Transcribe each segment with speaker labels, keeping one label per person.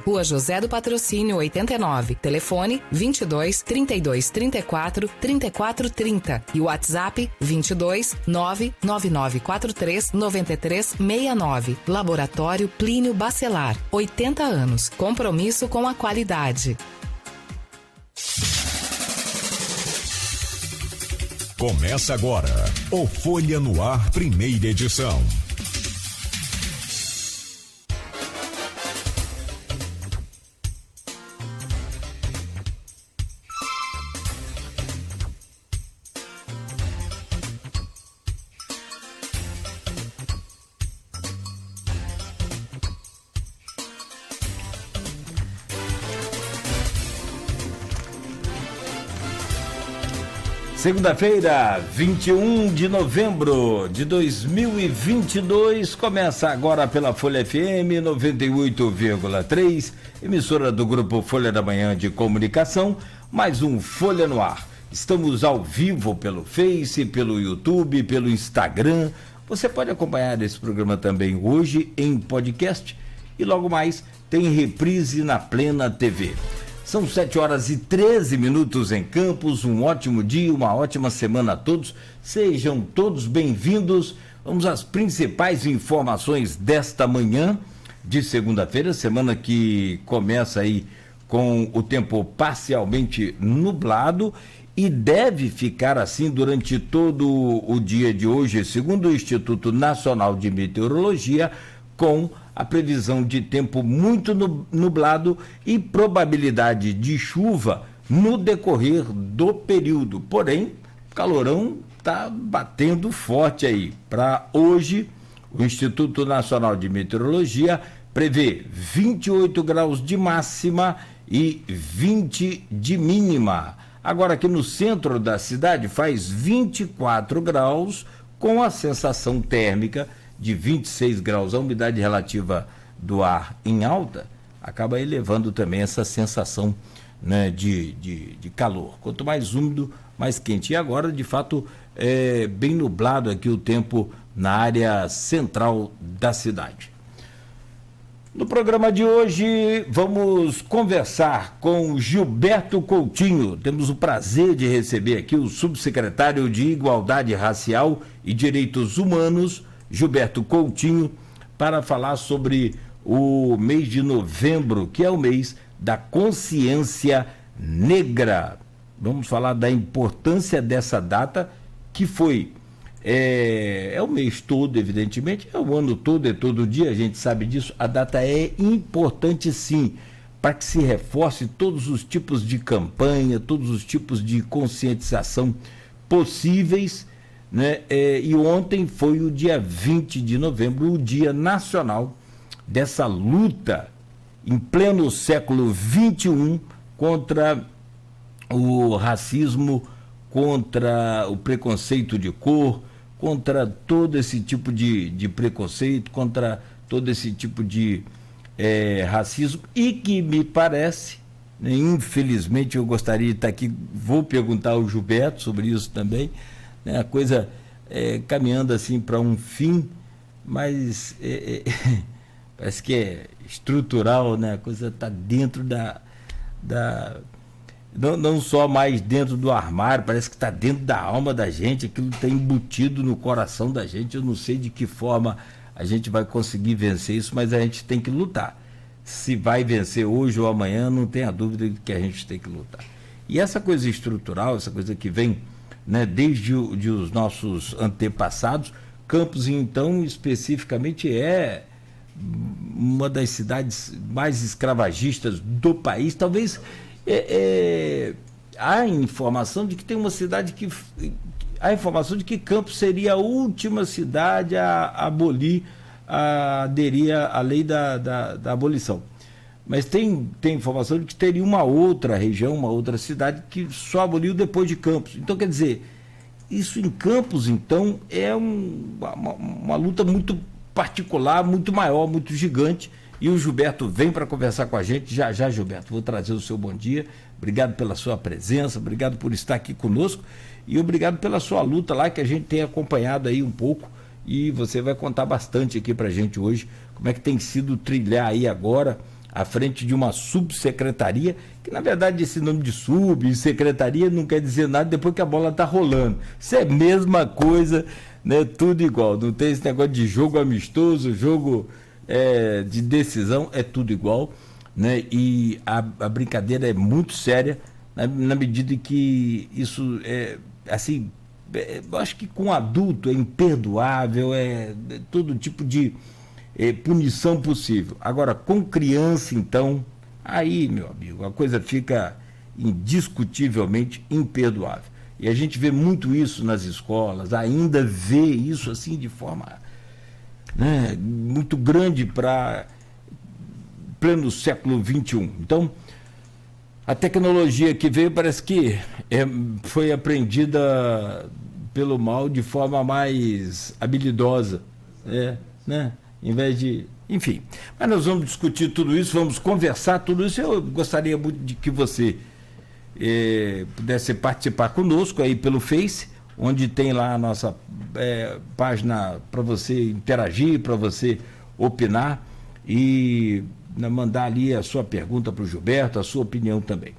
Speaker 1: Rua José do Patrocínio 89, telefone 22 32 34 34 30 e WhatsApp 22 99943 93 69. Laboratório Plínio Bacelar, 80 anos. Compromisso com a qualidade.
Speaker 2: Começa agora o Folha no Ar, primeira edição.
Speaker 3: Segunda-feira, 21 de novembro de 2022, começa agora pela Folha FM 98,3, emissora do Grupo Folha da Manhã de Comunicação, mais um Folha no Ar. Estamos ao vivo pelo Face, pelo YouTube, pelo Instagram. Você pode acompanhar esse programa também hoje em podcast e logo mais tem reprise na Plena TV. São 7h13 em Campos, um ótimo dia, uma ótima semana a todos, sejam todos bem-vindos. Vamos às principais informações desta manhã de segunda-feira, semana que começa aí com o tempo parcialmente nublado e deve ficar assim durante todo o dia de hoje, segundo o Instituto Nacional de Meteorologia, com a previsão de tempo muito nublado e probabilidade de chuva no decorrer do período. Porém, o calorão está batendo forte aí. Para hoje, o Instituto Nacional de Meteorologia prevê 28 graus de máxima e 20 de mínima. Agora aqui no centro da cidade faz 24 graus com a sensação térmica de 26 graus, a umidade relativa do ar em alta acaba elevando também essa sensação, né, de calor. Quanto mais úmido, mais quente. E agora, de fato, é bem nublado aqui o tempo na área central da cidade. No programa de hoje, vamos conversar com Gilberto Coutinho. Temos o prazer de receber aqui o subsecretário de Igualdade Racial e Direitos Humanos, Gilberto Coutinho, para falar sobre o mês de novembro, que é o mês da consciência negra. Vamos falar da importância dessa data, que foi, é o mês todo, evidentemente, é o ano todo, é todo dia, a gente sabe disso. A data é importante sim, para que se reforce todos os tipos de campanha, todos os tipos de conscientização possíveis, né? E ontem foi o dia 20 de novembro, o Dia Nacional dessa luta em pleno século XXI contra o racismo, contra o preconceito de cor, contra todo esse tipo de preconceito, contra todo esse tipo de racismo, e que me parece, né, infelizmente eu gostaria de estar aqui, vou perguntar ao Gilberto sobre isso também, a coisa caminhando assim para um fim, mas parece que é estrutural, né? A coisa está dentro não só mais dentro do armário, parece que está dentro da alma da gente, aquilo está embutido no coração da gente. Eu não sei de que forma a gente vai conseguir vencer isso, mas a gente tem que lutar. Se vai vencer hoje ou amanhã, não tenha dúvida de que a gente tem que lutar. E essa coisa estrutural, essa coisa que vem, né, desde os nossos antepassados, Campos, então, especificamente, é uma das cidades mais escravagistas do país. Talvez há informação de que tem uma cidade que... Há informação de que Campos seria a última cidade a abolir, a aderir à lei da abolição. Mas tem informação de que teria uma outra região, uma outra cidade que só aboliu depois de Campos. Então, quer dizer, isso em Campos, então, é uma luta muito particular, muito maior, muito gigante. E o Gilberto vem para conversar com a gente. Já, Gilberto, vou trazer o seu bom dia. Obrigado pela sua presença, obrigado por estar aqui conosco e obrigado pela sua luta lá, que a gente tem acompanhado aí um pouco, e você vai contar bastante aqui para a gente hoje, como é que tem sido trilhar aí agora à frente de uma subsecretaria, que na verdade esse nome de subsecretaria não quer dizer nada depois que a bola está rolando. Isso é a mesma coisa, né? Tudo igual. Não tem esse negócio de jogo amistoso, jogo de decisão, é tudo igual, né? E a brincadeira é muito séria, na medida que isso assim, eu acho que com adulto é imperdoável, todo tipo de punição possível. Agora, com criança, então, aí, meu amigo, a coisa fica indiscutivelmente imperdoável. E a gente vê muito isso nas escolas, ainda vê isso assim de forma, né, muito grande para pleno século XXI. Então, a tecnologia que veio parece que foi aprendida pelo mal de forma mais habilidosa, né? Em vez de... Enfim, mas nós vamos discutir tudo isso, vamos conversar tudo isso. Eu gostaria muito de que você pudesse participar conosco aí pelo Face, onde tem lá a nossa página para você interagir, para você opinar e mandar ali a sua pergunta para o Gilberto, a sua opinião também.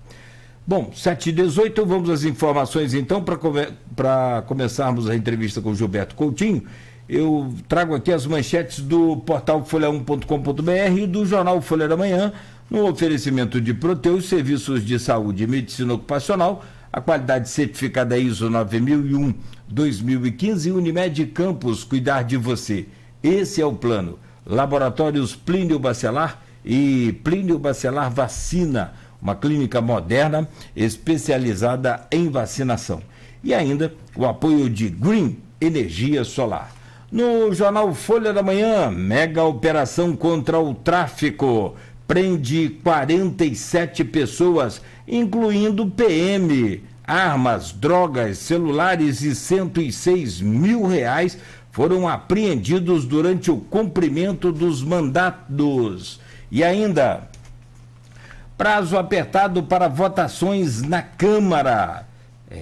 Speaker 3: Bom, 7h18, vamos às informações então, para começarmos a entrevista com o Gilberto Coutinho. Eu trago aqui as manchetes do portal folha1.com.br e do jornal Folha da Manhã, no oferecimento de Proteus, serviços de saúde e medicina ocupacional, a qualidade certificada ISO 9001-2015, Unimed Campos, cuidar de você. Esse é o plano. Laboratórios Plínio Bacelar e Plínio Bacelar Vacina, uma clínica moderna especializada em vacinação. E ainda o apoio de Green Energia Solar. No jornal Folha da Manhã, mega operação contra o tráfico, prende 47 pessoas, incluindo PM, armas, drogas, celulares e R$106 mil foram apreendidos durante o cumprimento dos mandados. E ainda, prazo apertado para votações na Câmara.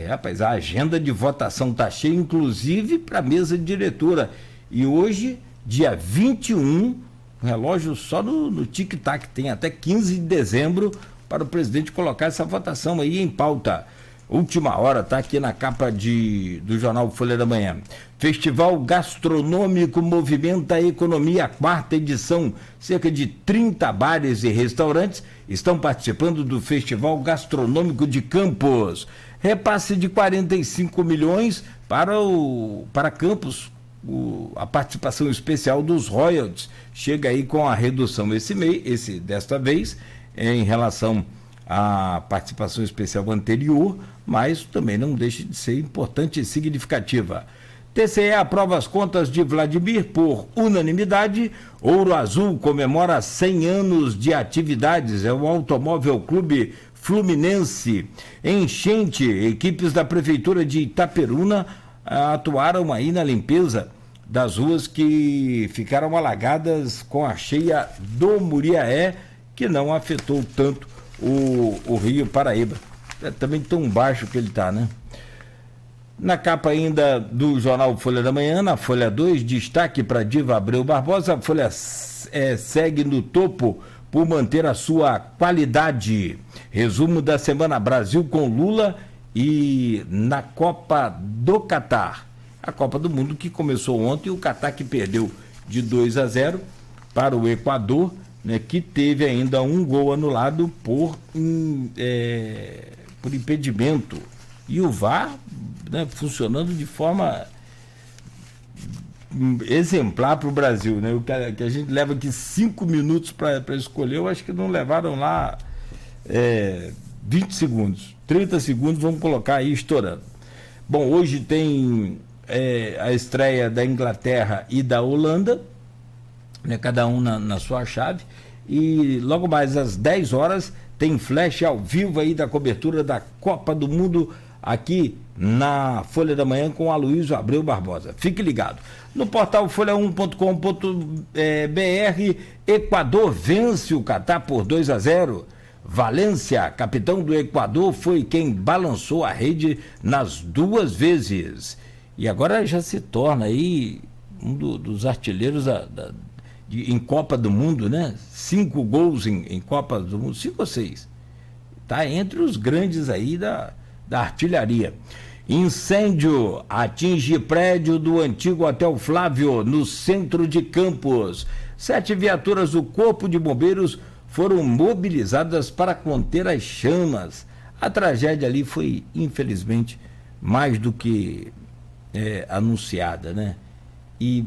Speaker 3: Rapaz, a agenda de votação está cheia, inclusive para a mesa diretora. E hoje, dia 21, o relógio só no tic-tac, tem até 15 de dezembro para o presidente colocar essa votação aí em pauta. Última hora, está aqui na capa do jornal Folha da Manhã. Festival Gastronômico movimenta a economia, 4ª edição. Cerca de 30 bares e restaurantes estão participando do Festival Gastronômico de Campos. Repasse de 45 milhões para Campos, a participação especial dos royalties. Chega aí com a redução desta vez, em relação à participação especial anterior, mas também não deixa de ser importante e significativa. TCE aprova as contas de Vladimir por unanimidade. Ouro Azul comemora 100 anos de atividades. É o Automóvel Clube Fluminense. Enchente, equipes da Prefeitura de Itaperuna atuaram aí na limpeza das ruas que ficaram alagadas com a cheia do Muriaé, que não afetou tanto o Rio Paraíba. Também tão baixo que ele está, né? Na capa ainda do jornal Folha da Manhã, na Folha 2, destaque para Diva Abreu Barbosa. A Folha segue no topo por manter a sua qualidade. Resumo da semana: Brasil com Lula e na Copa do Catar. A Copa do Mundo que começou ontem, o Catar que perdeu de 2-0 para o Equador, né, que teve ainda um gol anulado por impedimento. E o VAR, né, funcionando de forma exemplar para o Brasil, né? O que a gente leva aqui 5 minutos para escolher, eu acho que não levaram lá 20 segundos, 30 segundos, vamos colocar aí estourando. Bom, hoje tem a estreia da Inglaterra e da Holanda, né, cada um na sua chave, e logo mais às 10 horas tem flash ao vivo aí da cobertura da Copa do Mundo aqui na Folha da Manhã com Aloysio Abreu Barbosa. Fique ligado. No portal folha1.com.br, Equador vence o Catar por 2-0. Valência, capitão do Equador, foi quem balançou a rede nas 2 vezes. E agora já se torna aí um dos artilheiros em Copa do Mundo, né? 5 gols em Copa do Mundo, 5 ou 6. Está entre os grandes aí da artilharia. Incêndio atinge prédio do antigo Hotel Flávio, no centro de Campos. 7 viaturas do Corpo de Bombeiros foram mobilizadas para conter as chamas. A tragédia ali foi, infelizmente, mais do que anunciada, né? E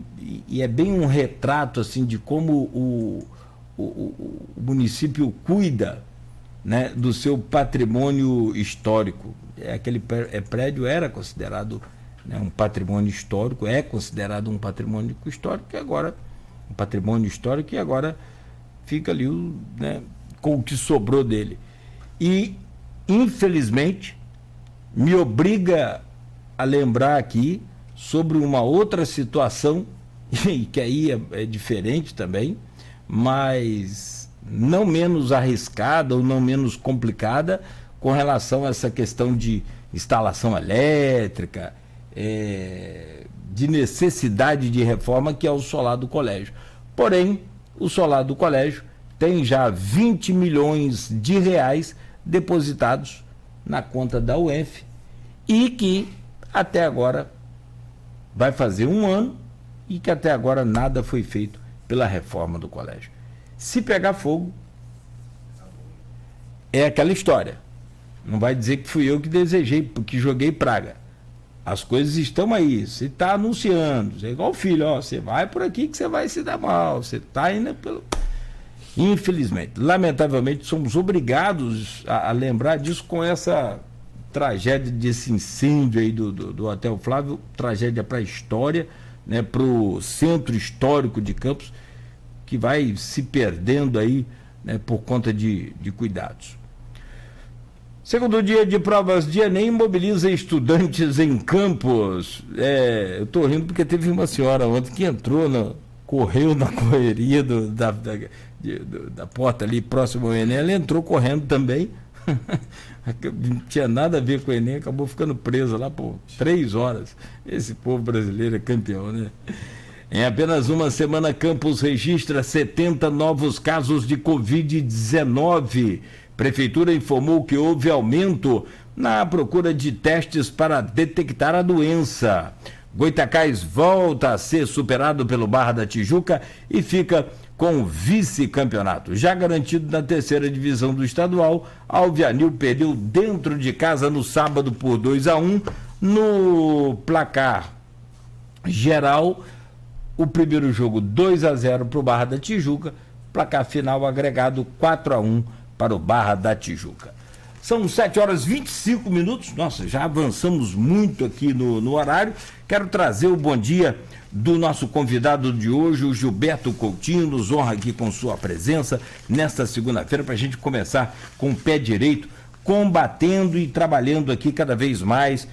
Speaker 3: é bem um retrato assim de como o município cuida, né, do seu patrimônio histórico. Aquele prédio era considerado, né, um patrimônio histórico, é considerado um patrimônio histórico e agora fica ali, né, com o que sobrou dele. E, infelizmente, me obriga a lembrar aqui sobre uma outra situação, que aí é diferente também, mas não menos arriscada ou não menos complicada com relação a essa questão de instalação elétrica, de necessidade de reforma, que é o solar do colégio. Porém, o solar do colégio tem já 20 milhões de reais depositados na conta da UENF e que até agora vai fazer 1 ano e que até agora nada foi feito pela reforma do colégio. Se pegar fogo, é aquela história. Não vai dizer que fui eu que desejei, porque joguei praga. As coisas estão aí, você está anunciando, é igual o filho, ó, você vai por aqui que você vai se dar mal, você está indo pelo... Infelizmente, lamentavelmente, somos obrigados a lembrar disso com essa tragédia desse incêndio aí do Hotel Flávio, tragédia para a história, né, para o centro histórico de Campos, que vai se perdendo aí, né, por conta de cuidados. Segundo dia de provas de Enem mobiliza estudantes em Campos. Eu estou rindo porque teve uma senhora ontem que correu na correria da porta ali próximo ao Enem, ela entrou correndo também. Não tinha nada a ver com o Enem, acabou ficando presa lá por 3 horas. Esse povo brasileiro é campeão, né? Em apenas uma semana, Campos registra 70 novos casos de Covid-19. Prefeitura informou que houve aumento na procura de testes para detectar a doença. Goitacás volta a ser superado pelo Barra da Tijuca e fica com vice-campeonato. Já garantido na 3ª divisão do estadual, Alvianil perdeu dentro de casa no sábado por 2-1. No placar geral, o primeiro jogo 2-0 para o Barra da Tijuca, placar final agregado 4-1 para o Barra da Tijuca. São 7h25. Nossa, já avançamos muito aqui no horário. Quero trazer o bom dia do nosso convidado de hoje, o Gilberto Coutinho, nos honra aqui com sua presença nesta segunda-feira, para a gente começar com o pé direito, combatendo e trabalhando aqui cada vez mais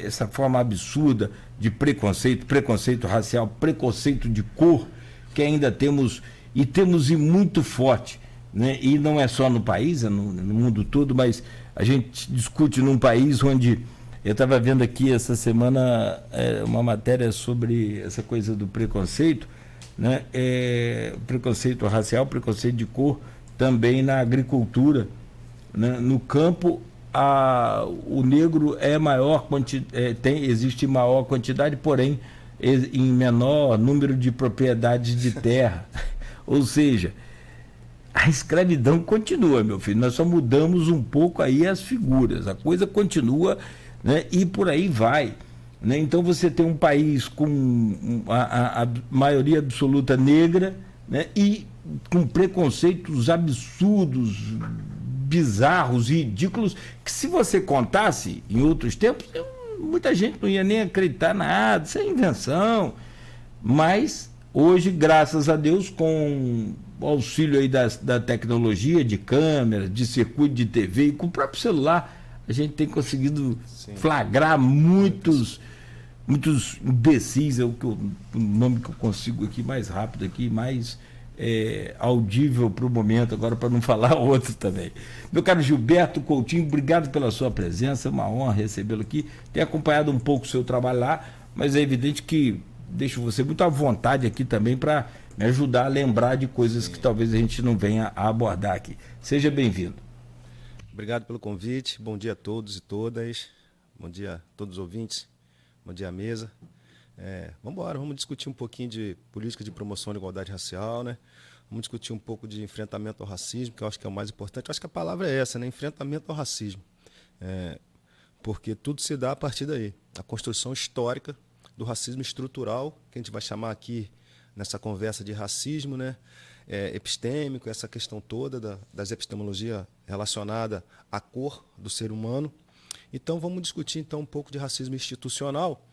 Speaker 3: essa forma absurda de preconceito racial, preconceito de cor, que ainda temos e muito forte, né? E não é só no país, é no mundo todo, mas a gente discute num país onde... Eu estava vendo aqui essa semana uma matéria sobre essa coisa do preconceito, né? Preconceito racial, preconceito de cor, também na agricultura, né? No campo, o negro existe maior quantidade, porém em menor número de propriedades de terra. Ou seja, a escravidão continua, meu filho. Nós só mudamos um pouco aí as figuras. A coisa continua, né? E por aí vai, né? Então você tem um país com a maioria absoluta negra, né? E com preconceitos absurdos, bizarros e ridículos, que se você contasse em outros tempos, muita gente não ia nem acreditar nada, isso é invenção. Mas hoje, graças a Deus, com o auxílio aí da tecnologia, de câmeras, de circuito de TV e com o próprio celular, a gente tem conseguido flagrar muitos imbecis, é o nome que eu consigo aqui mais rápido, aqui, mais audível para o momento, agora para não falar outro também. Meu caro Gilberto Coutinho, obrigado pela sua presença, é uma honra recebê-lo aqui. Tenho acompanhado um pouco o seu trabalho lá, mas é evidente que deixo você muito à vontade aqui também para me ajudar a lembrar de coisas que talvez a gente não venha a abordar aqui. Seja bem-vindo.
Speaker 4: Obrigado pelo convite. Bom dia a todos e todas. Bom dia a todos os ouvintes. Bom dia à mesa. Vamos discutir um pouquinho de política de promoção da igualdade racial, né? Vamos discutir um pouco de enfrentamento ao racismo, que eu acho que é o mais importante. Eu acho que a palavra é essa, né? Enfrentamento ao racismo. Porque tudo se dá a partir daí. A construção histórica do racismo estrutural, que a gente vai chamar aqui nessa conversa de racismo, né? Epistêmico, essa questão toda das epistemologia relacionada à cor do ser humano. Então vamos discutir então um pouco de racismo institucional,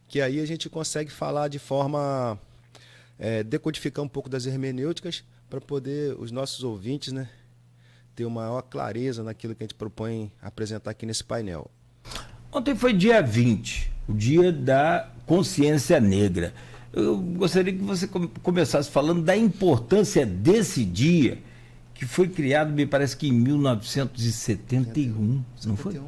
Speaker 4: que aí a gente consegue falar de forma decodificar um pouco das hermenêuticas para poder os nossos ouvintes, né, ter uma maior clareza naquilo que a gente propõe apresentar aqui nesse painel.
Speaker 3: Ontem foi dia 20, o dia da consciência negra. Eu gostaria que você começasse falando da importância desse dia, que foi criado, me parece que em 1971, não foi?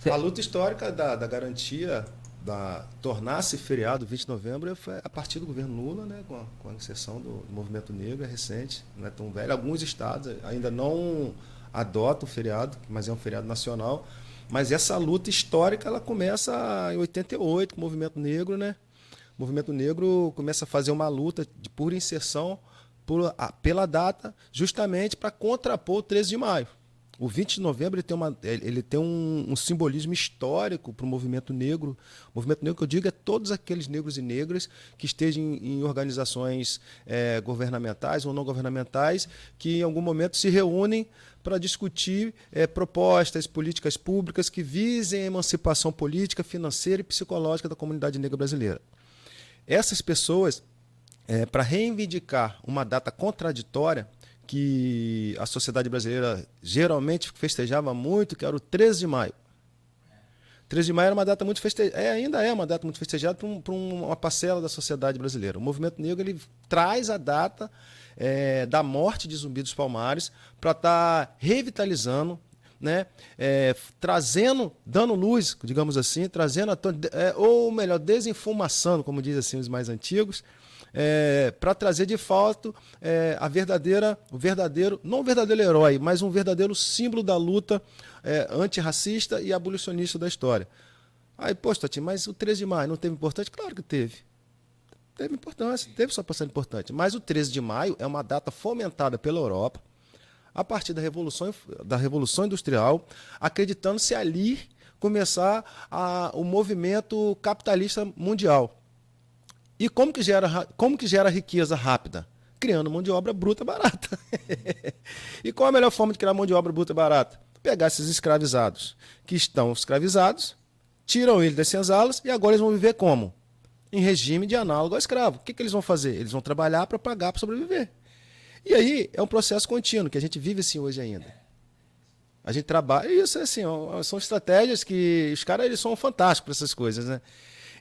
Speaker 4: A luta histórica da garantia da tornar-se feriado 20 de novembro foi a partir do governo Lula, né, com a inserção do movimento negro, é recente, não é tão velho. Alguns estados ainda não adotam o feriado, mas é um feriado nacional. Mas essa luta histórica ela começa em 88 com o movimento negro, né? O movimento negro começa a fazer uma luta de pura inserção pela data, justamente para contrapor o 13 de maio. O 20 de novembro ele tem um simbolismo histórico para o movimento negro. O movimento negro que eu digo é todos aqueles negros e negras que estejam em organizações governamentais ou não governamentais, que em algum momento se reúnem para discutir propostas, políticas públicas que visem a emancipação política, financeira e psicológica da comunidade negra brasileira. Essas pessoas, para reivindicar uma data contraditória, que a sociedade brasileira geralmente festejava muito, que era o 13 de maio. 13 de maio era uma data muito festejada, ainda é uma data muito festejada por uma parcela da sociedade brasileira. O movimento negro ele traz a data da morte de Zumbi dos Palmares para estar revitalizando, né, trazendo, dando luz, digamos assim, trazendo, ou melhor, desenfumaçando, como dizem assim os mais antigos, para trazer de fato não um verdadeiro herói, mas um verdadeiro símbolo da luta antirracista e abolicionista da história. Aí, poxa, Tati, mas o 13 de maio não teve importância? Claro que teve. Teve importância, teve sua passagem importante. Mas o 13 de maio é uma data fomentada pela Europa a partir da Revolução Industrial, acreditando-se ali começar o movimento capitalista mundial. E como que gera riqueza rápida? Criando mão de obra bruta barata. E qual a melhor forma de criar mão de obra bruta barata? Pegar esses escravizados que estão escravizados, tiram eles das senzalas e agora eles vão viver como? Em regime de análogo ao escravo. O que eles vão fazer? Eles vão trabalhar para pagar para sobreviver. E aí é um processo contínuo que a gente vive assim hoje ainda. A gente trabalha, e isso assim, são estratégias que os caras eles são fantásticos para essas coisas, né?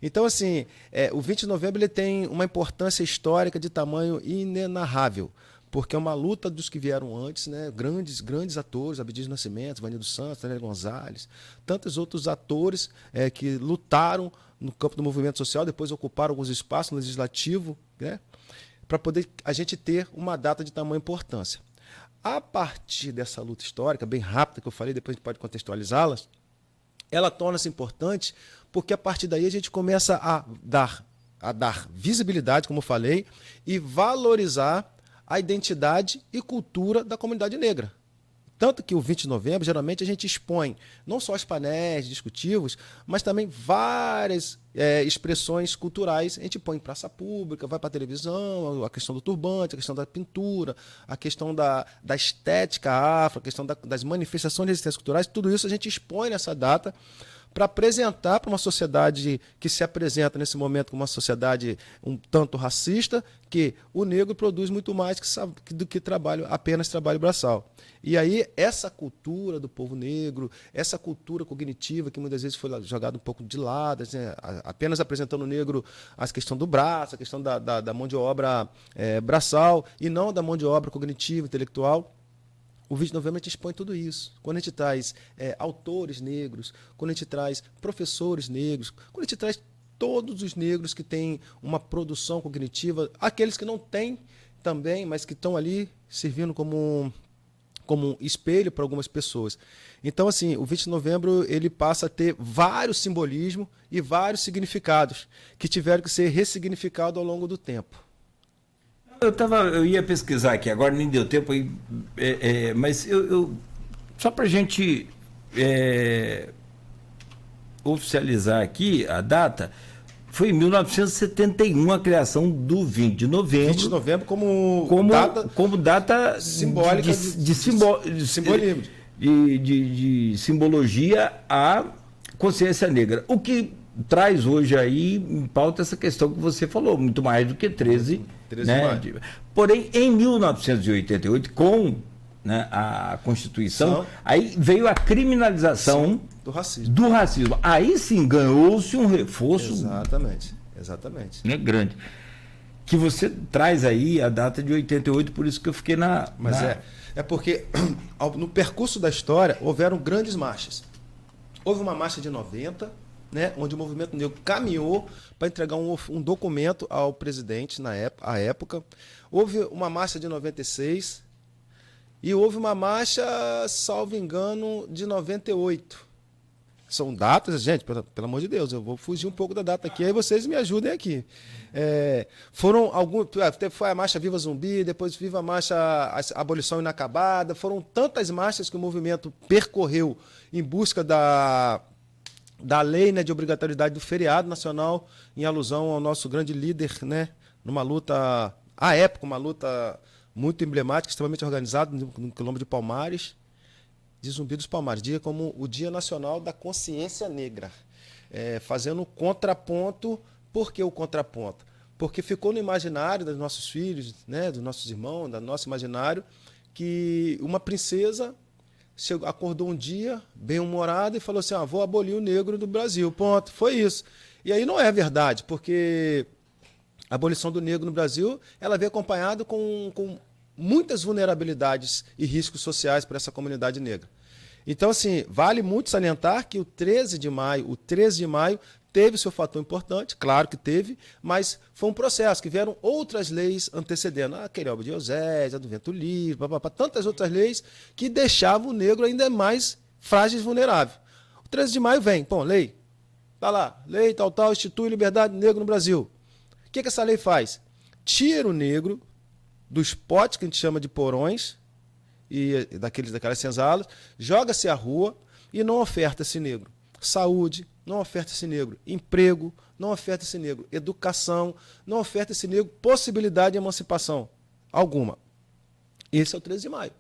Speaker 4: Então, assim, o 20 de novembro ele tem uma importância histórica de tamanho inenarrável, porque é uma luta dos que vieram antes, né? Grandes atores, Abdias Nascimento, Vanildo Santos, Daniel Gonzalez, tantos outros atores que lutaram no campo do movimento social, depois ocuparam alguns espaços no legislativo, né? Para poder a gente ter uma data de tamanha importância. A partir dessa luta histórica, bem rápida que eu falei, depois a gente pode contextualizá-las, ela torna-se importante porque a partir daí a gente começa a dar visibilidade, como eu falei, e valorizar a identidade e cultura da comunidade negra. Tanto que o 20 de novembro, geralmente, a gente expõe não só os painéis discutivos, mas também várias expressões culturais. A gente põe em praça pública, vai para a televisão, a questão do turbante, a questão da pintura, a questão da estética afro, a questão das manifestações de resistências culturais. Tudo isso a gente expõe nessa data para apresentar para uma sociedade que se apresenta nesse momento como uma sociedade um tanto racista, que o negro produz muito mais do que apenas trabalho braçal. E aí essa cultura do povo negro, essa cultura cognitiva que muitas vezes foi jogada um pouco de lado, né? Apenas apresentando o negro a questão do braço, a questão da mão de obra braçal, e não da mão de obra cognitiva, intelectual. O 20 de novembro a gente expõe tudo isso. Quando a gente traz autores negros, quando a gente traz professores negros, quando a gente traz todos os negros que têm uma produção cognitiva, aqueles que não têm também, mas que estão ali servindo como um espelho para algumas pessoas. Então, assim, o 20 de novembro ele passa a ter vários simbolismos e vários significados que tiveram que ser ressignificados ao longo do tempo.
Speaker 3: Eu ia pesquisar aqui, agora nem deu tempo, mas só para a gente oficializar aqui a data, foi em 1971 a criação do 20 de novembro.
Speaker 4: 20 de novembro como
Speaker 3: data
Speaker 4: simbólica
Speaker 3: de simbolismo. De simbologia à consciência negra. O que traz hoje aí em pauta essa questão que você falou, muito mais do que 13 né? Porém, em 1988, com a Constituição, aí veio a criminalização do racismo. Aí sim ganhou-se um reforço
Speaker 4: exatamente.
Speaker 3: Né, grande. Que você traz aí a data de 88, por isso que eu fiquei
Speaker 4: É porque no percurso da história houveram grandes marchas. Houve uma marcha de 90, né, onde o movimento negro caminhou para entregar um documento ao presidente à época. Houve uma marcha de 96 e houve uma marcha, salvo engano, de 98. São datas, gente, pelo amor de Deus, eu vou fugir um pouco da data aqui, aí vocês me ajudem aqui. Foram alguns, foi a marcha Viva Zumbi, depois Viva a marcha Abolição Inacabada, foram tantas marchas que o movimento percorreu em busca da lei, né, de obrigatoriedade do feriado nacional, em alusão ao nosso grande líder, né, numa luta, à época, uma luta muito emblemática, extremamente organizada, no quilombo de Palmares, de Zumbi dos Palmares, dia como o Dia Nacional da Consciência Negra, fazendo contraponto. Por que o contraponto? Porque ficou no imaginário dos nossos filhos, né, dos nossos irmãos, do nosso imaginário, que uma princesa acordou um dia, bem-humorada, e falou assim, vou abolir o negro do Brasil, ponto, foi isso. E aí não é verdade, porque a abolição do negro no Brasil, ela veio acompanhada com muitas vulnerabilidades e riscos sociais para essa comunidade negra. Então, assim, vale muito salientar que o 13 de maio teve seu fator importante, claro que teve, mas foi um processo que vieram outras leis antecedendo, a Querelba de Eusés, a do Vento Livre, tantas outras leis que deixavam o negro ainda mais frágil e vulnerável. O 13 de maio vem, lei, tá lá, lei tal, institui liberdade do negro no Brasil. O que essa lei faz? Tira o negro dos potes que a gente chama de porões, e daquelas senzalas, joga-se à rua e não oferta esse negro saúde, não oferta esse negro emprego, não oferta esse negro educação, não oferta esse negro possibilidade de emancipação alguma. Esse é o 13 de maio.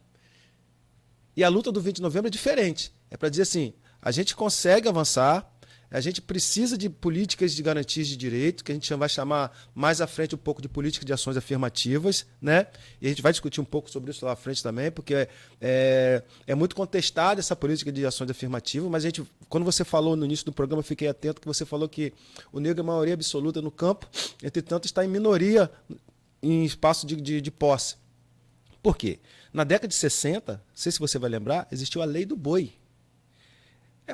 Speaker 4: E a luta do 20 de novembro é diferente. É para dizer assim, a gente consegue avançar, a gente precisa de políticas de garantias de direito, que a gente vai chamar mais à frente um pouco de política de ações afirmativas, né? E a gente vai discutir um pouco sobre isso lá à frente também, porque é muito contestada essa política de ações afirmativas, mas quando você falou no início do programa, eu fiquei atento que você falou que o negro é maioria absoluta no campo, entretanto está em minoria em espaço de posse. Por quê? Na década de 60, não sei se você vai lembrar, existiu a Lei do Boi.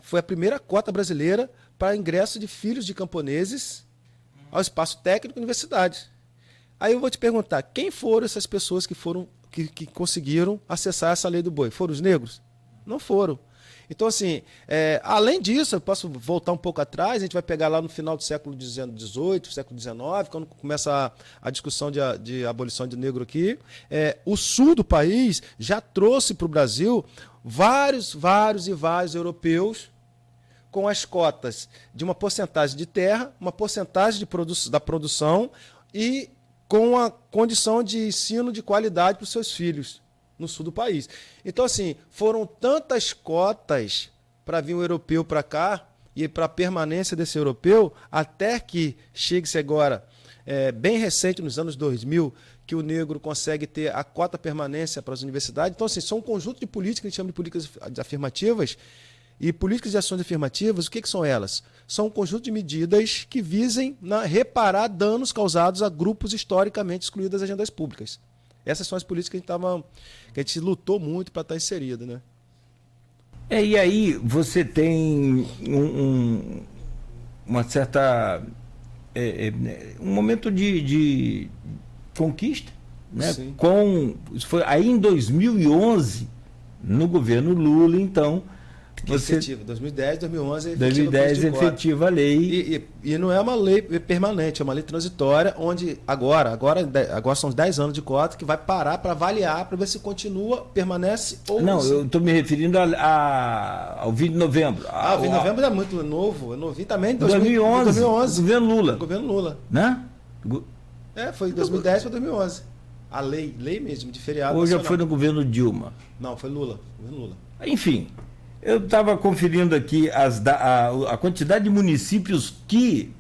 Speaker 4: Foi a primeira cota brasileira para ingresso de filhos de camponeses ao espaço técnico e universidade. Aí eu vou te perguntar, quem foram essas pessoas que conseguiram acessar essa Lei do Boi? Foram os negros? Não foram. Então, assim, além disso, eu posso voltar um pouco atrás, a gente vai pegar lá no final do século XVIII, século XIX, quando começa a discussão de abolição de negro aqui, o sul do país já trouxe para o Brasil vários europeus com as cotas de uma porcentagem de terra, uma porcentagem da produção e com a condição de ensino de qualidade para os seus filhos no sul do país. Então, assim, foram tantas cotas para vir um europeu para cá e para a permanência desse europeu, até que chegue-se agora, bem recente, nos anos 2000, que o negro consegue ter a cota permanência para as universidades. Então, assim, são um conjunto de políticas que a gente chama de políticas afirmativas. E políticas de ações afirmativas, o que são elas? São um conjunto de medidas que visem reparar danos causados a grupos historicamente excluídos das agendas públicas. Essas são as políticas que a gente lutou muito para estar inserido, né?
Speaker 3: E aí você tem uma certa um momento de conquista, né?
Speaker 4: Sim.
Speaker 3: Isso foi aí em 2011, no governo Lula, então.
Speaker 4: Efetiva, 2010, 2011
Speaker 3: efetiva a lei.
Speaker 4: E não é uma lei permanente, é uma lei transitória, onde agora são 10 anos de cota que vai parar para avaliar, para ver se continua, permanece ou
Speaker 3: não. Eu estou me referindo ao 20 de novembro.
Speaker 4: O 20 de novembro é muito novo, eu novi também em
Speaker 3: 2011. Governo Lula.
Speaker 4: Governo Lula.
Speaker 3: Né?
Speaker 4: Foi 2010 para 2011. A lei mesmo, de feriado.
Speaker 3: Ou já foi no governo Dilma?
Speaker 4: Não, foi Lula. Governo Lula.
Speaker 3: Enfim. Eu estava conferindo aqui a quantidade de municípios que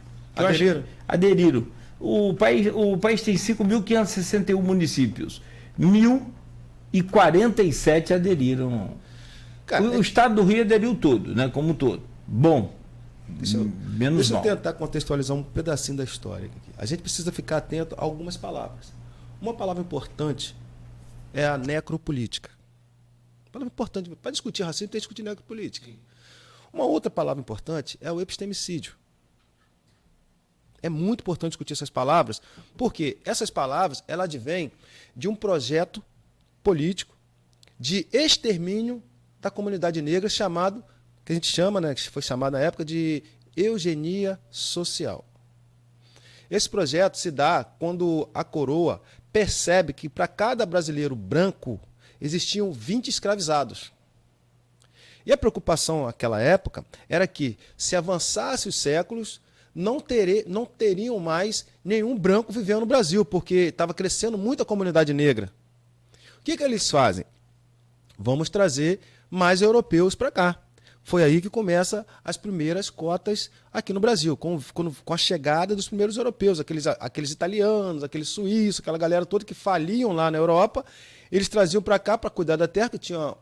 Speaker 3: aderiram. O país tem 5.561 municípios. 1.047 aderiram. Cara, o estado do Rio aderiu todo, né? Como um todo. Bom. Deixa eu
Speaker 4: tentar contextualizar um pedacinho da história aqui. A gente precisa ficar atento a algumas palavras. Uma palavra importante é a necropolítica. Palavra importante. Para discutir racismo, tem que discutir necropolítica. Uma outra palavra importante é o epistemicídio. É muito importante discutir essas palavras, porque essas palavras elas advêm de um projeto político de extermínio da comunidade negra chamado, que a gente chama, né, que foi chamado na época de eugenia social. Esse projeto se dá quando a coroa percebe que para cada brasileiro branco existiam 20 escravizados. E a preocupação naquela época era que, se avançasse os séculos, não teriam mais nenhum branco vivendo no Brasil, porque estava crescendo muito a comunidade negra. O que eles fazem? Vamos trazer mais europeus para cá. Foi aí que começam as primeiras cotas aqui no Brasil, com a chegada dos primeiros europeus, aqueles italianos, aqueles suíços, aquela galera toda que faliam lá na Europa. Eles traziam para cá para cuidar da terra, que tinha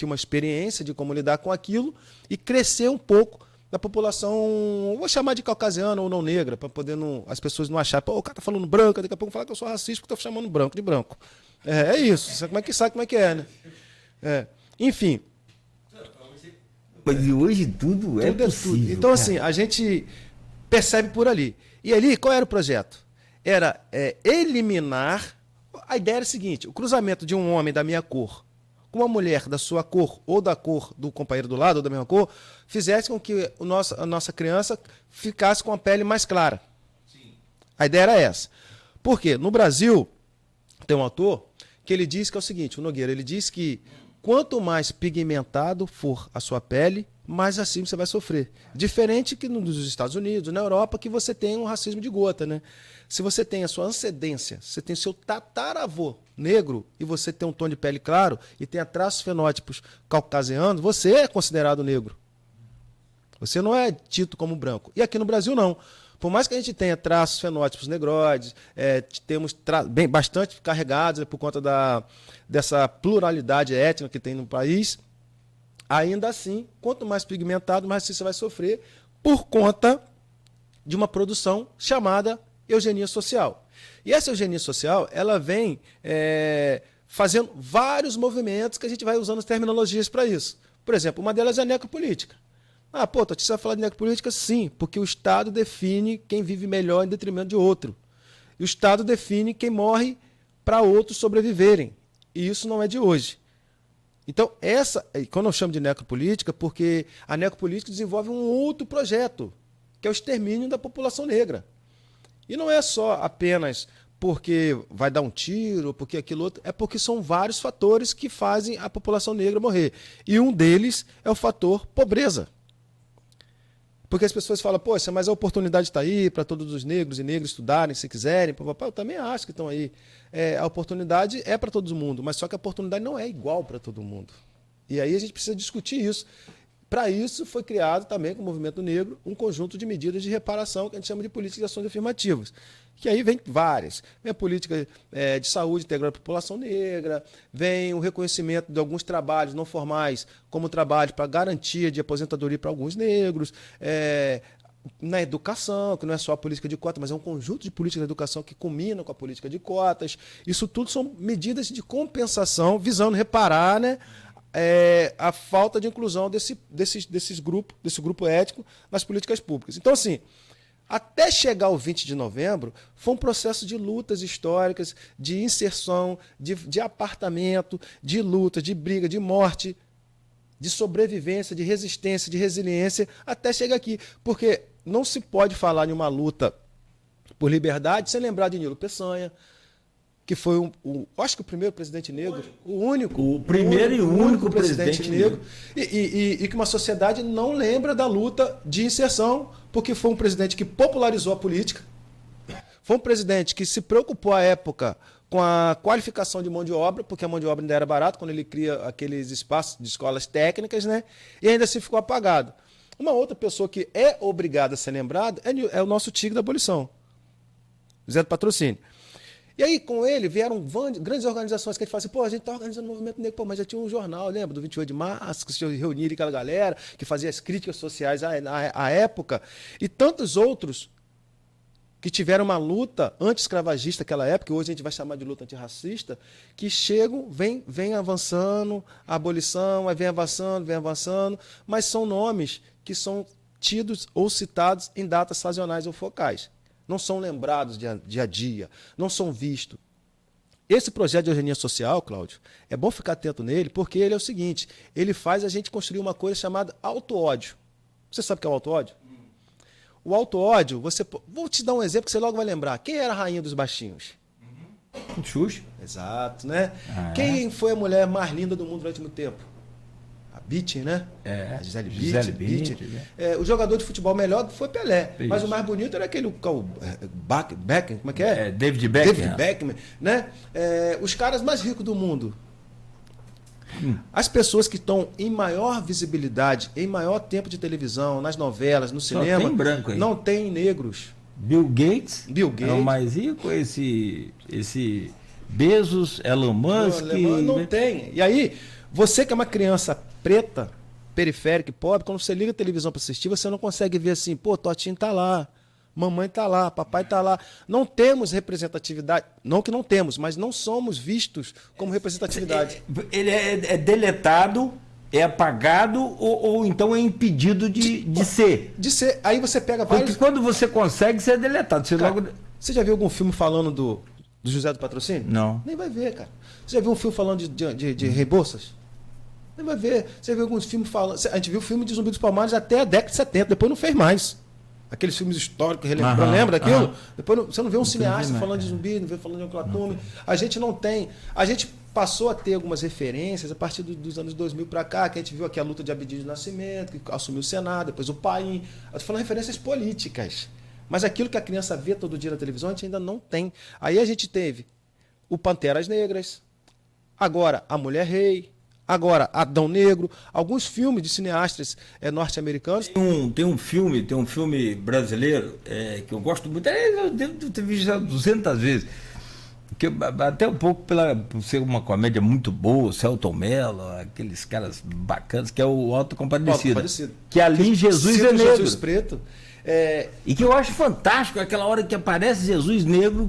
Speaker 4: uma experiência de como lidar com aquilo, e crescer um pouco da população, vou chamar de caucasiana ou não negra, para poder as pessoas não acharem, o cara está falando branco, daqui a pouco falar que eu sou racista porque estou chamando branco de branco. É isso, sabe como é que é, né? Enfim.
Speaker 3: Mas hoje tudo é possível.
Speaker 4: Então, assim, a gente percebe por ali. E ali, qual era o projeto? Era eliminar. A ideia era a seguinte: o cruzamento de um homem da minha cor com uma mulher da sua cor ou da cor do companheiro do lado ou da mesma cor fizesse com que a nossa criança ficasse com a pele mais clara. Sim. A ideia era essa. Por quê? No Brasil, tem um autor que ele diz que é o seguinte, o Nogueira, ele diz que quanto mais pigmentado for a sua pele, mais racismo você vai sofrer. Diferente que nos Estados Unidos, na Europa, que você tem um racismo de gota, né? Se você tem a sua ascendência, você tem o seu tataravô negro e você tem um tom de pele claro e tem traços fenótipos caucasianos, você é considerado negro. Você não é dito como branco. E aqui no Brasil, não. Por mais que a gente tenha traços fenótipos negroides, temos bastante carregados por conta dessa pluralidade étnica que tem no país, ainda assim, quanto mais pigmentado, mais você vai sofrer por conta de uma produção chamada eugenia social. E essa eugenia social, ela vem fazendo vários movimentos que a gente vai usando as terminologias para isso. Por exemplo, uma delas é a necropolítica. Você vai falar de necropolítica? Sim, porque o Estado define quem vive melhor em detrimento de outro. E o Estado define quem morre para outros sobreviverem. E isso não é de hoje. Então, quando eu chamo de necropolítica, porque a necropolítica desenvolve um outro projeto, que é o extermínio da população negra. E não é só apenas porque vai dar um tiro, porque aquilo outro, é porque são vários fatores que fazem a população negra morrer. E um deles é o fator pobreza. Porque as pessoas falam, poxa, mas a oportunidade está aí para todos os negros e negras estudarem, se quiserem. Eu também acho que estão aí. A oportunidade é para todo mundo, mas só que a oportunidade não é igual para todo mundo. E aí a gente precisa discutir isso. Para isso foi criado também com o movimento negro um conjunto de medidas de reparação que a gente chama de políticas de ações afirmativas. Que aí vem várias. Vem a política de saúde integral da população negra, vem o reconhecimento de alguns trabalhos não formais como trabalho para garantia de aposentadoria para alguns negros, na educação, que não é só a política de cotas, mas é um conjunto de políticas de educação que combinam com a política de cotas. Isso tudo são medidas de compensação visando reparar, né, a falta de inclusão desse grupo étnico nas políticas públicas. Então, assim, Até chegar ao 20 de novembro, foi um processo de lutas históricas, de inserção, de apartamento, de luta, de briga, de morte, de sobrevivência, de resistência, de resiliência, até chegar aqui. Porque não se pode falar em uma luta por liberdade sem lembrar de Nilo Peçanha, que foi acho que o primeiro presidente negro, o único presidente negro, e que uma sociedade não lembra da luta de inserção, porque foi um presidente que popularizou a política, foi um presidente que se preocupou à época com a qualificação de mão de obra, porque a mão de obra ainda era barata, quando ele cria aqueles espaços de escolas técnicas, né? E ainda assim ficou apagado. Uma outra pessoa que é obrigada a ser lembrada é o nosso tigre da abolição, Zé do Patrocínio. E aí, com ele, vieram grandes organizações que a gente fala assim, pô, a gente está organizando o movimento negro, pô, mas já tinha um jornal, lembra, do 28 de março, que se reuniram aquela galera, que fazia as críticas sociais à época, e tantos outros que tiveram uma luta anti-escravagista naquela época, que hoje a gente vai chamar de luta antirracista, que chegam, vem avançando, a abolição, aí vem avançando, mas são nomes que são tidos ou citados em datas sazonais ou focais. Não são lembrados dia a dia, não são vistos. Esse projeto de eugenia social, Cláudio, é bom ficar atento nele, porque ele é o seguinte, ele faz a gente construir uma coisa chamada auto-ódio. Você sabe o que é o auto-ódio? O auto-ódio, vou te dar um exemplo que você logo vai lembrar. Quem era a rainha dos baixinhos?
Speaker 3: Xuxa.
Speaker 4: Exato, né? Quem foi a mulher mais linda do mundo durante muito tempo? A Bündchen, né?
Speaker 3: A
Speaker 4: Gisele
Speaker 3: Bündchen.
Speaker 4: O jogador de futebol melhor foi Pelé. Isso. Mas o mais bonito era aquele Beckham, como é que é?
Speaker 3: David Beckham.
Speaker 4: David Beckham, né? Os caras mais ricos do mundo. As pessoas que estão em maior visibilidade, em maior tempo de televisão, nas novelas, no cinema,
Speaker 3: tem branco aí.
Speaker 4: Não tem negros.
Speaker 3: Bill Gates é o mais rico, esse Bezos, Elon Musk.
Speaker 4: Não tem. E aí, você que é uma criança preta, periférica e pobre, quando você liga a televisão para assistir, você não consegue ver assim, pô, Totinho tá lá, mamãe tá lá, papai tá lá. Não temos representatividade, não que não temos, mas não somos vistos como representatividade.
Speaker 3: Ele é deletado, é apagado ou então é impedido de ser.
Speaker 4: De ser. Aí você pega vários...
Speaker 3: Porque quando você consegue, você é deletado.
Speaker 4: Você já viu algum filme falando do José do Patrocínio?
Speaker 3: Não.
Speaker 4: Nem vai ver, cara. Você já viu um filme falando de Rebouças? Nem vai ver. Você já viu alguns filmes falando... A gente viu o filme de Zumbi dos Palmares até a década de 70, depois não fez mais. Aqueles filmes históricos, lembra daquilo? Depois você não vê um cineasta falando de zumbi, não vê falando de um clatume. A gente não tem. A gente passou a ter algumas referências a partir dos anos 2000 para cá, que a gente viu aqui a luta de Abdias do Nascimento, que assumiu o Senado, depois o Paim. Eu estou falando referências políticas. Mas aquilo que a criança vê todo dia na televisão, a gente ainda não tem. Aí a gente teve o Panteras Negras, agora a Mulher Rei, agora Adão Negro, alguns filmes de cineastas norte-americanos.
Speaker 3: Tem um filme brasileiro que eu gosto muito, eu devo ter visto 200 vezes, que até um pouco por ser uma comédia muito boa, Celton Mello, aqueles caras bacanas, que é o Auto Compadecido, que ali Jesus é negro.
Speaker 4: Jesus preto.
Speaker 3: E que eu acho fantástico aquela hora que aparece Jesus negro.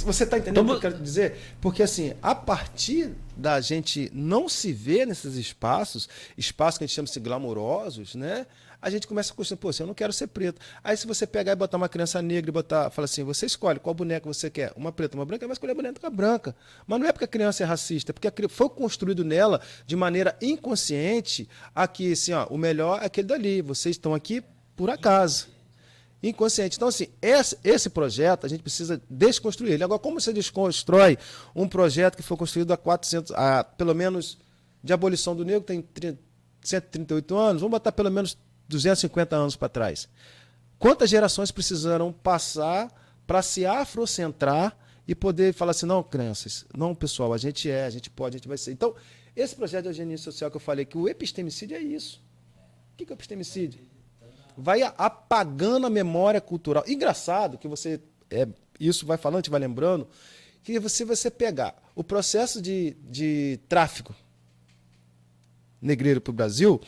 Speaker 4: Você está entendendo o que eu quero dizer? Porque assim, a partir da gente não se ver nesses espaços que a gente chama de glamourosos, né? A gente começa a questionar, pô, eu não quero ser preto. Aí se você pegar e botar uma criança negra e fala assim, você escolhe qual boneca você quer, uma preta, uma branca, vai escolher a boneca branca. Mas não é porque a criança é racista, é porque foi construído nela de maneira inconsciente aqui, assim, ó, o melhor é aquele dali, vocês estão aqui por acaso. Inconsciente. Então, assim, esse projeto, a gente precisa desconstruir ele. Agora, como você desconstrói um projeto que foi construído há pelo menos, de abolição do negro, tem 138 anos, vamos botar pelo menos 250 anos para trás. Quantas gerações precisaram passar para se afrocentrar e poder falar assim, não, crianças, não, pessoal, a gente pode, a gente vai ser. Então, esse projeto de eugenia social que eu falei, que o epistemicídio é isso. O que é o epistemicídio? Vai apagando a memória cultural. Engraçado que isso vai falando, a gente vai lembrando, que você pegar o processo de tráfico negreiro para o Brasil,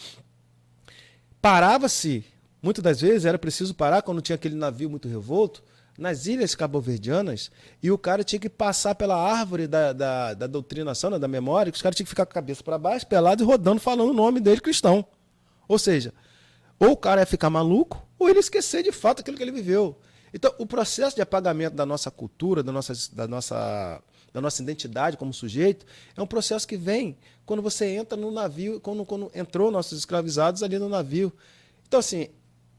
Speaker 4: parava-se, muitas das vezes era preciso parar quando tinha aquele navio muito revolto, nas ilhas cabo-verdianas, e o cara tinha que passar pela árvore da doutrinação, né, da memória, que os caras tinham que ficar com a cabeça para baixo, pelado e rodando, falando o nome dele cristão. Ou seja, ou o cara ia ficar maluco, ou ele esquecer de fato aquilo que ele viveu. Então, o processo de apagamento da nossa cultura, da nossa identidade como sujeito, é um processo que vem quando você entra no navio, quando entrou nossos escravizados ali no navio. Então, assim,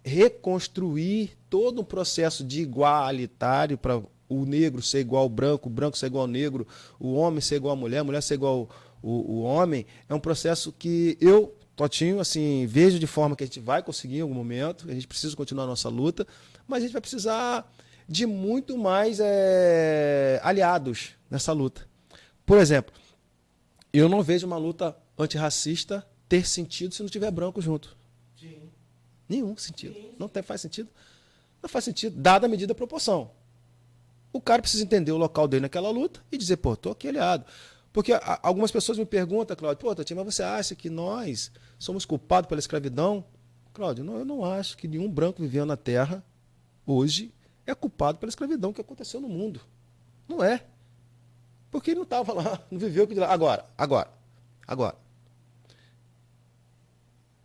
Speaker 4: reconstruir todo um processo de igualitário para o negro ser igual ao branco, o branco ser igual ao negro, o homem ser igual à mulher, a mulher ser igual ao homem, é um processo que eu, Totinho, assim, vejo de forma que a gente vai conseguir em algum momento, a gente precisa continuar a nossa luta, mas a gente vai precisar de muito mais aliados nessa luta. Por exemplo, eu não vejo uma luta antirracista ter sentido se não tiver branco junto. Sim. Nenhum sentido. Sim. Faz sentido. Não faz sentido, dada a medida da proporção. O cara precisa entender o local dele naquela luta e dizer, pô, tô aqui aliado. Porque algumas pessoas me perguntam, Cláudio, pô, Tati, mas você acha que nós somos culpados pela escravidão? Cláudio, eu não acho que nenhum branco vivendo na Terra hoje é culpado pela escravidão que aconteceu no mundo. Não é. Porque ele não estava lá, não viveu aquilo lá. Agora.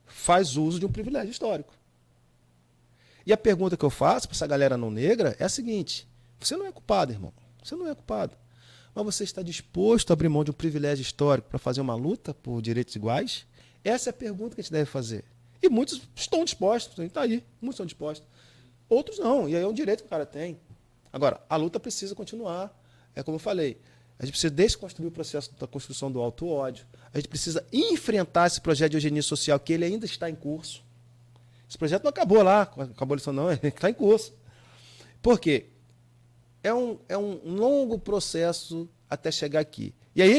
Speaker 4: Faz uso de um privilégio histórico. E a pergunta que eu faço para essa galera não negra é a seguinte: você não é culpado, irmão. Você não é culpado. Mas você está disposto a abrir mão de um privilégio histórico para fazer uma luta por direitos iguais? Essa é a pergunta que a gente deve fazer. E muitos estão dispostos, está aí, muitos estão dispostos. Outros não, e aí é um direito que o cara tem. Agora, a luta precisa continuar. É como eu falei, a gente precisa desconstruir o processo da construção do auto-ódio. A gente precisa enfrentar esse projeto de eugenia social, que ele ainda está em curso. Esse projeto não acabou lá, acabou a eleição não, ele está em curso. Por quê? É um longo processo até chegar aqui. E aí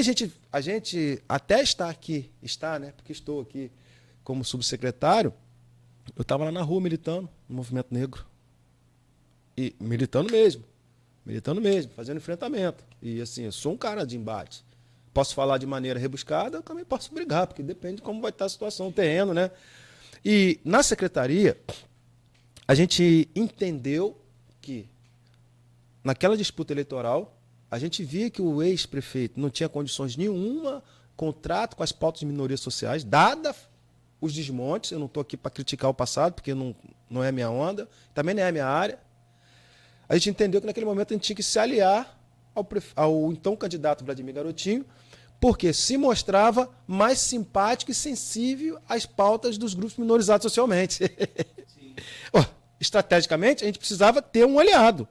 Speaker 4: a gente até está, né? Porque estou aqui como subsecretário, eu estava lá na rua militando no movimento negro. E militando mesmo, fazendo enfrentamento. E assim, eu sou um cara de embate. Posso falar de maneira rebuscada, eu também posso brigar, porque depende de como vai estar a situação, o terreno, né? E na secretaria, a gente entendeu que naquela disputa eleitoral, a gente via que o ex-prefeito não tinha condições nenhuma, contrato com as pautas de minorias sociais, dada os desmontes. Eu não estou aqui para criticar o passado, porque não é minha onda, também não é minha área. A gente entendeu que naquele momento a gente tinha que se aliar ao então candidato Vladimir Garotinho, porque se mostrava mais simpático e sensível às pautas dos grupos minorizados socialmente. Estrategicamente, a gente precisava ter um aliado.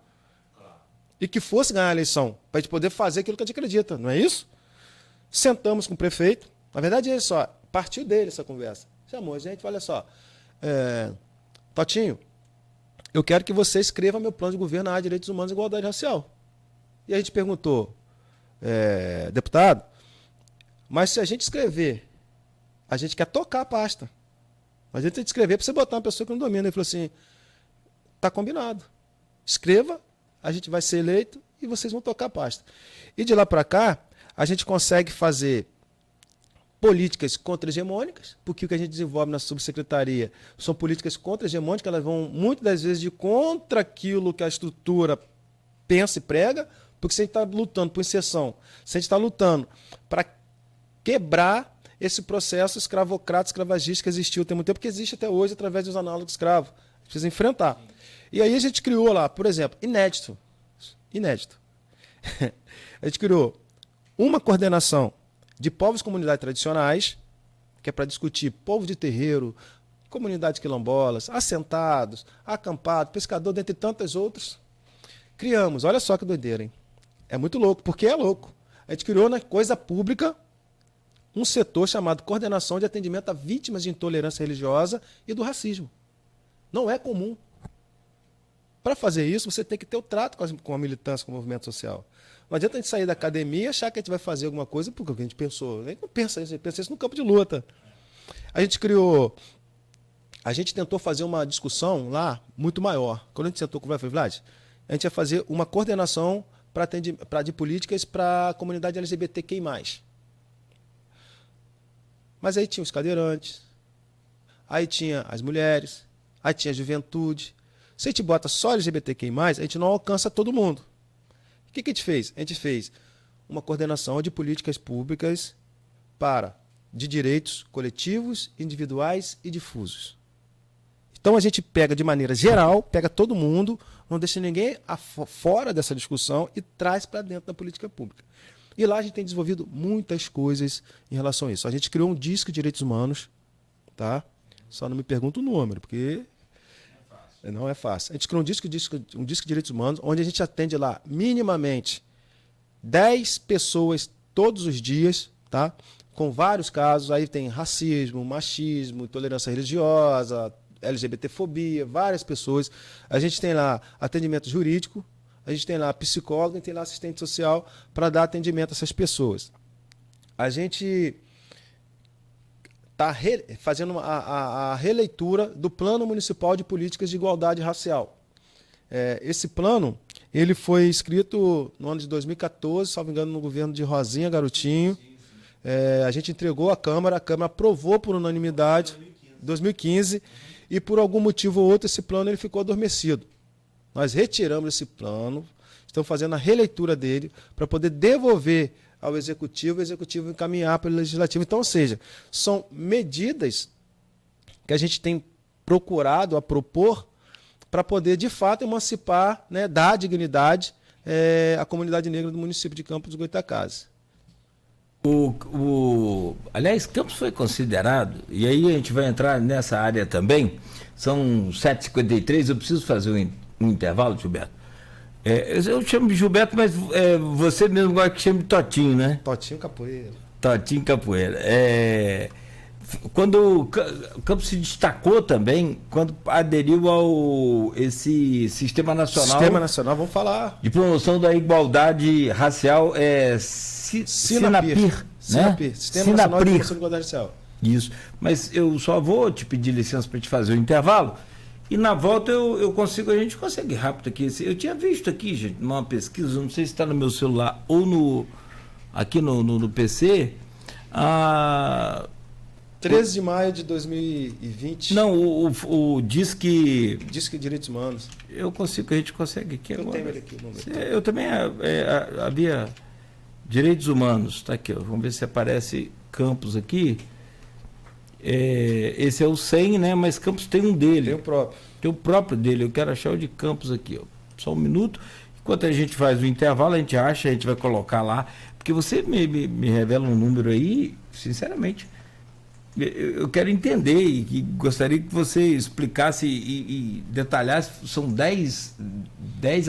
Speaker 4: E que fosse ganhar a eleição, para a gente poder fazer aquilo que a gente acredita, não é isso? Sentamos com o prefeito, na verdade é só, partiu dele essa conversa. Chamou a gente, olha só, Totinho, eu quero que você escreva meu plano de governo na área de direitos humanos e igualdade racial. E a gente perguntou, deputado, mas se a gente escrever, a gente quer tocar a pasta. Mas a gente tem que escrever para você botar uma pessoa que não domina. Ele falou assim, tá combinado, escreva, a gente vai ser eleito e vocês vão tocar a pasta. E de lá para cá, a gente consegue fazer políticas contra-hegemônicas, porque o que a gente desenvolve na subsecretaria são políticas contra-hegemônicas, elas vão muitas das vezes de contra aquilo que a estrutura pensa e prega, porque se a gente está lutando por inserção, se a gente está lutando para quebrar esse processo escravocrata, escravagista que existiu tem muito tempo, que existe até hoje através dos análogos escravos. A gente precisa enfrentar. E aí a gente criou lá, por exemplo, inédito. A gente criou uma coordenação de povos e comunidades tradicionais, que é para discutir povo de terreiro, comunidades quilombolas, assentados, acampados, pescador, dentre tantas outras. Criamos, olha só que doideira, hein? É muito louco, porque é louco. A gente criou na coisa pública um setor chamado Coordenação de Atendimento a Vítimas de Intolerância Religiosa e do Racismo. Não é comum. Para fazer isso, você tem que ter o trato com a militância, com o movimento social. Não adianta a gente sair da academia e achar que a gente vai fazer alguma coisa porque a gente pensou. A gente não pensa isso, a gente pensa isso no campo de luta. A gente tentou fazer uma discussão lá muito maior. Quando a gente sentou com o Vlad, a gente ia fazer uma coordenação de políticas para a comunidade LGBTQI+. Mas aí tinha os cadeirantes, aí tinha as mulheres, aí tinha a juventude. Se a gente bota só LGBTQI+, a gente não alcança todo mundo. O que a gente fez? A gente fez uma coordenação de políticas públicas de direitos coletivos, individuais e difusos. Então a gente pega de maneira geral, pega todo mundo, não deixa ninguém fora dessa discussão e traz para dentro da política pública. E lá a gente tem desenvolvido muitas coisas em relação a isso. A gente criou um disco de direitos humanos, tá? Só não me pergunta o número, porque não é fácil. A gente criou um disco de direitos humanos, onde a gente atende lá minimamente 10 pessoas todos os dias, tá? Com vários casos. Aí tem racismo, machismo, intolerância religiosa, LGBTfobia, várias pessoas. A gente tem lá atendimento jurídico, a gente tem lá psicólogo e tem lá assistente social para dar atendimento a essas pessoas. A gente está fazendo a releitura do Plano Municipal de Políticas de Igualdade Racial. Esse plano ele foi escrito no ano de 2014, salvo engano, no governo de Rosinha Garotinho. A gente entregou à Câmara, a Câmara aprovou por unanimidade em 2015, e por algum motivo ou outro esse plano ele ficou adormecido. Nós retiramos esse plano, estamos fazendo a releitura dele para poder devolver ao Executivo, o Executivo encaminhar para o Legislativo. Então, ou seja, são medidas que a gente tem procurado a propor para poder, de fato, emancipar, né, dar dignidade à comunidade negra do município de Campos do Goytacazes.
Speaker 3: Aliás, Campos foi considerado, e aí a gente vai entrar nessa área também, são 7h53, eu preciso fazer um intervalo, Gilberto. Eu chamo de Gilberto, mas você mesmo gosta que chame de Totinho, né?
Speaker 4: Totinho Capoeira.
Speaker 3: Totinho Capoeira. Quando o Campos se destacou também, quando aderiu ao esse Sistema Nacional...
Speaker 4: Sistema Nacional, vamos falar.
Speaker 3: De promoção da igualdade racial, Sinapir, né?
Speaker 4: Sistema Nacional de Promoção da Igualdade Racial.
Speaker 3: Isso. Mas eu só vou te pedir licença para te fazer o intervalo, e na volta a gente consegue rápido aqui. Eu tinha visto aqui, gente, numa pesquisa, não sei se está no meu celular ou aqui no PC,
Speaker 4: 13 de maio de 2020.
Speaker 3: Não, o Disque
Speaker 4: Direitos Humanos.
Speaker 3: A gente consegue aqui agora.
Speaker 4: Eu tenho ele aqui.
Speaker 3: Eu também havia Direitos Humanos, está aqui, ó. Vamos ver se aparece Campos aqui. Esse é o 100, né? Mas Campos tem um dele. Tem o próprio dele. Eu quero achar o de Campos aqui, ó. Só um minuto. Enquanto a gente faz o intervalo, a gente vai colocar lá. Porque você me revela um número aí, sinceramente, eu quero entender e gostaria que você explicasse e detalhasse. São 10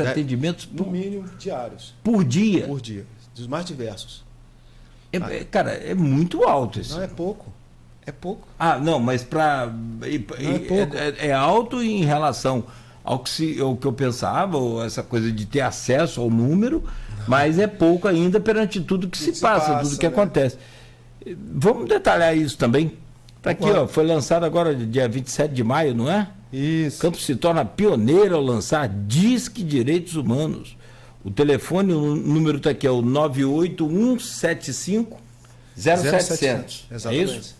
Speaker 3: atendimentos
Speaker 4: no mínimo diários.
Speaker 3: Por dia?
Speaker 4: Por dia. Dos mais diversos.
Speaker 3: Cara, é muito alto isso.
Speaker 4: Não, é pouco. É pouco.
Speaker 3: Não, mas é alto em relação ao que eu pensava, ou essa coisa de ter acesso ao número, mas é pouco ainda perante tudo que se passa, tudo que acontece. Vamos detalhar isso também. Está aqui, ó, foi lançado agora dia 27 de maio, não é?
Speaker 4: Isso.
Speaker 3: Campos se torna pioneiro ao lançar Disque Direitos Humanos. O telefone, o número está aqui, é o 98175-0700.
Speaker 4: Exatamente.
Speaker 3: É isso?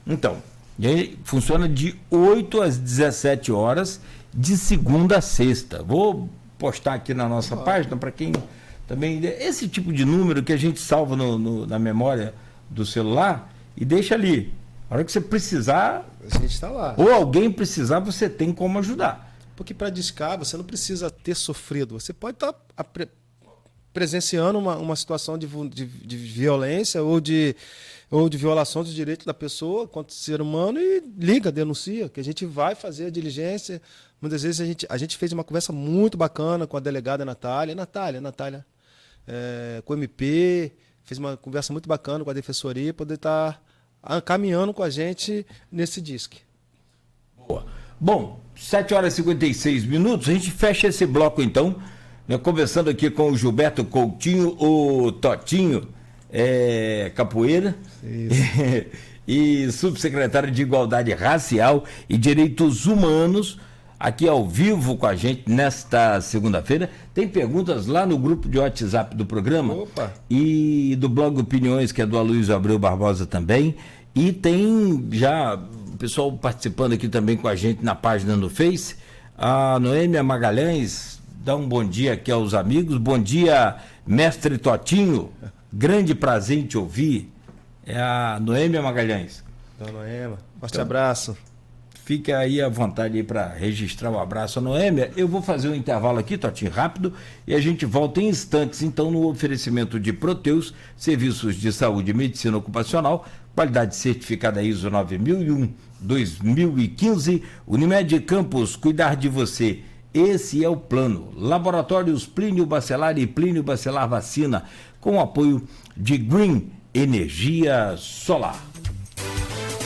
Speaker 3: Então, e aí funciona de 8 às 17 horas, de segunda a sexta. Vou postar aqui na nossa página para quem também... Esse tipo de número que a gente salva na memória do celular e deixa ali. A hora que você precisar,
Speaker 4: a gente está lá.
Speaker 3: Ou alguém precisar, você tem como ajudar.
Speaker 4: Porque para discar, você não precisa ter sofrido. Você pode estar presenciando uma situação de violência ou de violação dos direitos da pessoa contra o ser humano e liga, denuncia, que a gente vai fazer a diligência. Muitas vezes a gente fez uma conversa muito bacana com a delegada Natália, com o MP, fez uma conversa muito bacana com a Defensoria, poder estar caminhando com a gente nesse disque.
Speaker 3: Boa. Bom, 7h56, a gente fecha esse bloco então, né, conversando aqui com o Gilberto Coutinho, o Totinho Capoeira, e subsecretário de Igualdade Racial e Direitos Humanos, aqui ao vivo com a gente nesta segunda-feira. Tem perguntas lá no grupo de WhatsApp do programa.
Speaker 4: Opa.
Speaker 3: E do blog Opiniões, que é do Aloysio Abreu Barbosa também, e tem já o pessoal participando aqui também com a gente na página no Face. A Noêmia Magalhães dá um bom dia aqui aos amigos. Bom dia, mestre Totinho, grande prazer em te ouvir. É a Noêmia Magalhães.
Speaker 4: Dona Noêmia, forte abraço.
Speaker 3: Fique aí à vontade para registrar o abraço à Noêmia. Eu vou fazer um intervalo aqui, Totinho, rápido, e a gente volta em instantes, então, no oferecimento de Proteus, serviços de saúde e medicina ocupacional, qualidade certificada ISO 9001-2015, Unimed Campos, cuidar de você. Esse é o plano. Laboratórios Plínio Bacelar e Plínio Bacelar Vacina, com apoio de Green Energia Solar.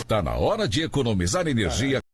Speaker 5: Tá na hora de economizar energia